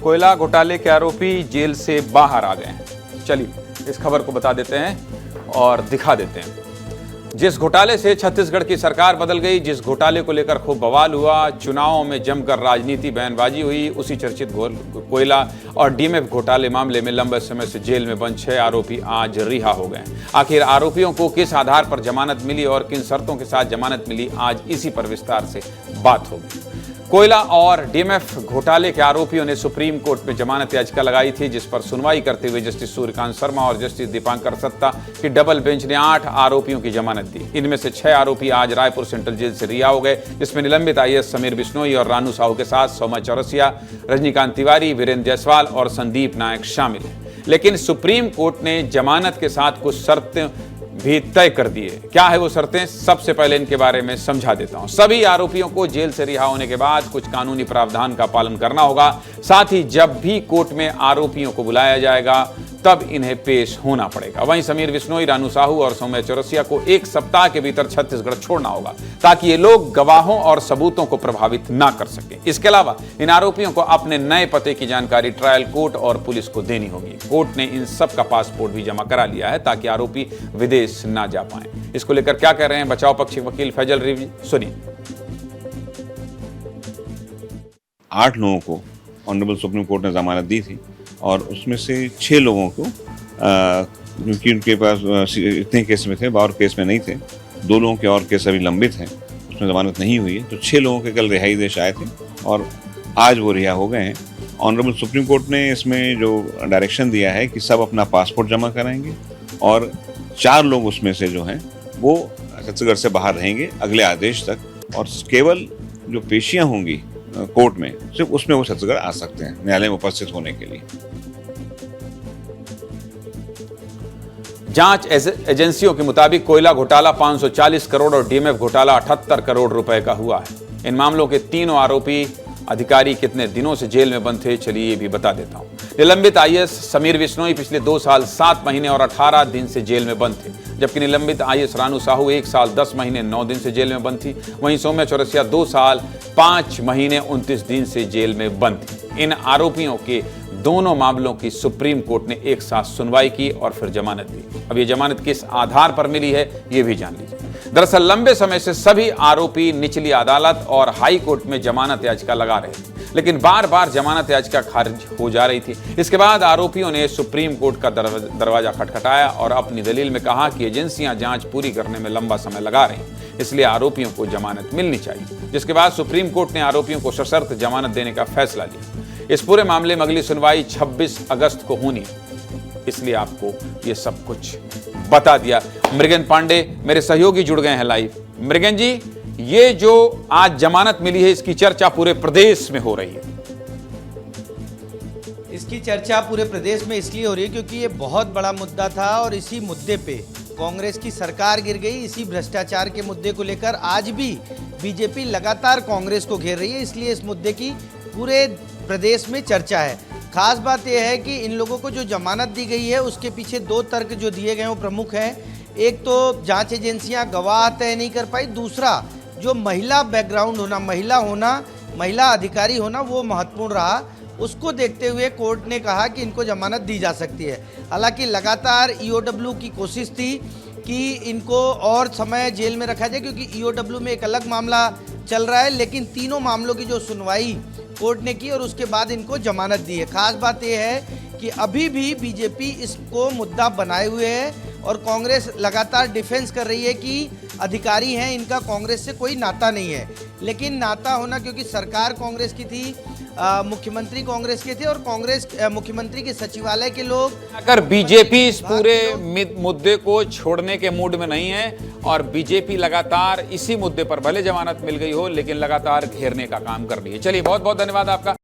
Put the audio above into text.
कोयला घोटाले के आरोपी जेल से बाहर आ गए हैं। चलिए इस खबर को बता देते हैं और दिखा देते हैं। जिस घोटाले से छत्तीसगढ़ की सरकार बदल गई, जिस घोटाले को लेकर खूब बवाल हुआ, चुनावों में जमकर राजनीति बयानबाजी हुई, उसी चर्चित कोयला और डीएमएफ घोटाले मामले में लंबे समय से जेल में बंद 6 आरोपी आज रिहा हो गए। आखिर आरोपियों को किस आधार पर जमानत मिली और किन शर्तों के साथ जमानत मिली, आज इसी पर विस्तार से बात होगी। कोयला और डीएमएफ घोटाले के आरोपियों ने सुप्रीम कोर्ट में जमानत याचिका लगाई थी, जिस पर सुनवाई करते हुए जस्टिस सूर्यकांत शर्मा और जस्टिस दीपांकर सत्ता की डबल बेंच ने 8 आरोपियों की जमानत दी। इनमें से 6 आरोपी आज रायपुर सेंट्रल जेल से रिहा हो गए। इसमें निलंबित आईएएस समीर बिश्नोई और रानू साहू के साथ सौम्या चौरसिया, रजनीकांत तिवारी, वीरेंद्र जायसवाल और संदीप नायक शामिल हैं। लेकिन सुप्रीम कोर्ट ने जमानत के साथ कुछ शर्तें भी तय कर दिए। क्या है वो शर्तें, सबसे पहले इनके बारे में समझा देता हूं। सभी आरोपियों को जेल से रिहा होने के बाद कुछ कानूनी प्रावधान का पालन करना होगा। साथ ही जब भी कोर्ट में आरोपियों को बुलाया जाएगा तब इन्हें पेश होना पड़ेगा। वहीं समीर बिश्नोई, रानू साहू और सौम्या चौरसिया को 1 सप्ताह के भीतर छत्तीसगढ़ छोड़ना होगा, ताकि ये लोग गवाहों और सबूतों को प्रभावित ना कर सके। इसके अलावा इन आरोपियों को अपने नए पते की जानकारी ट्रायल कोर्ट और पुलिस को देनी होगी। कोर्ट ने इन सब का पासपोर्ट भी जमा करा लिया है, ताकि आरोपी विदेश ना जा पाए। इसको लेकर क्या कह रहे हैं बचाव पक्ष वकील फैजल रिजवी, सुनिए। 8 लोगों को ऑनरेबल सुप्रीम कोर्ट ने जमानत दी थी और उसमें से 6 लोगों को क्योंकि उनके पास इतने केस में थे, और केस में नहीं थे, 2 लोगों के और केस अभी लंबित हैं, उसमें जमानत नहीं हुई है, तो 6 लोगों के कल रिहाई देश आए थे और आज वो रिहा हो गए हैं। ऑनरेबल सुप्रीम कोर्ट ने इसमें जो डायरेक्शन दिया है कि सब अपना पासपोर्ट जमा कराएंगे और 4 लोग उसमें से जो हैं वो छत्तीसगढ़ से बाहर रहेंगे अगले आदेश तक, और केवल जो पेशियां होंगी कोर्ट में सिर्फ उसमें वो छत्तीसगढ़ आ सकते हैं न्यायालय में उपस्थित होने के लिए। जांच एजेंसियों के मुताबिक कोयला घोटाला 540 करोड़ और डीएमएफ घोटाला 78 करोड़ रुपए का हुआ है। इन मामलों के तीनों आरोपी अधिकारी कितने दिनों से जेल में बंद थे, चलिए ये भी बता देता हूं। निलंबित आईएएस समीर बिश्नोई पिछले 2 साल 7 महीने और 18 दिन से जेल में बंद थे, जबकि निलंबित आईएएस रानू साहू 1 साल 10 महीने 9 दिन से जेल में बंद थी। वहीं सौम्या चौरसिया 2 साल 5 महीने 29 दिन से जेल में बंद थी। इन आरोपियों के दोनों मामलों की सुप्रीम कोर्ट ने एक साथ सुनवाई की और फिर जमानत दी। अब ये जमानत किस आधार पर मिली है, ये भी जान लीजिए। दरअसल लंबे समय से सभी आरोपी निचली अदालत और हाई कोर्ट में जमानत याचिका लगा रहे थे, लेकिन बार बार जमानत याचिका खारिज हो जा रही थी। इसके बाद आरोपियों ने सुप्रीम कोर्ट का दरवाजा खटखटाया और अपनी दलील में कहा कि एजेंसियां जांच पूरी करने में लंबा समय लगा रही, इसलिए आरोपियों को जमानत मिलनी चाहिए। जिसके बाद सुप्रीम कोर्ट ने आरोपियों को सशर्त जमानत देने का फैसला लिया। इस पूरे मामले में अगली सुनवाई 26 अगस्त को होनी है, इसलिए आपको ये सब कुछ बता दिया। मृगेन पांडे मेरे सहयोगी जुड़ गए हैं लाइव। मृगेन जी, ये जो आज जमानत मिली है, इसकी चर्चा पूरे प्रदेश में हो रही है। इसकी चर्चा पूरे प्रदेश में इसलिए हो रही है क्योंकि ये बहुत बड़ा मुद्दा था और इसी मुद्दे पे कांग्रेस की सरकार गिर गई। इसी भ्रष्टाचार के मुद्दे को लेकर आज भी बीजेपी लगातार कांग्रेस को घेर रही है, इसलिए इस मुद्दे की पूरे प्रदेश में चर्चा है। खास बात यह है कि इन लोगों को जो जमानत दी गई है उसके पीछे 2 तर्क जो दिए गए वो प्रमुख हैं। एक तो जांच एजेंसियां गवाह तय नहीं कर पाई, दूसरा जो महिला बैकग्राउंड होना, महिला अधिकारी होना वो महत्वपूर्ण रहा। उसको देखते हुए कोर्ट ने कहा कि इनको जमानत दी जा सकती है। हालांकि लगातार ईओडब्ल्यू की कोशिश थी कि इनको और समय जेल में रखा जाए, क्योंकि ईओडब्ल्यू में एक अलग मामला चल रहा है, लेकिन तीनों मामलों की जो सुनवाई कोर्ट ने की और उसके बाद इनको जमानत दी है। खास बात यह है कि अभी भी बीजेपी इसको मुद्दा बनाए हुए है और कांग्रेस लगातार डिफेंस कर रही है कि अधिकारी हैं, इनका कांग्रेस से कोई नाता नहीं है। लेकिन नाता होना, क्योंकि सरकार कांग्रेस की थी, मुख्यमंत्री कांग्रेस के थे और कांग्रेस मुख्यमंत्री के सचिवालय के लोग, अगर बीजेपी इस पूरे मुद्दे को छोड़ने के मूड में नहीं है और बीजेपी लगातार इसी मुद्दे पर भले जमानत मिल गई हो लेकिन लगातार घेरने का काम कर रही है। चलिए बहुत बहुत धन्यवाद आपका।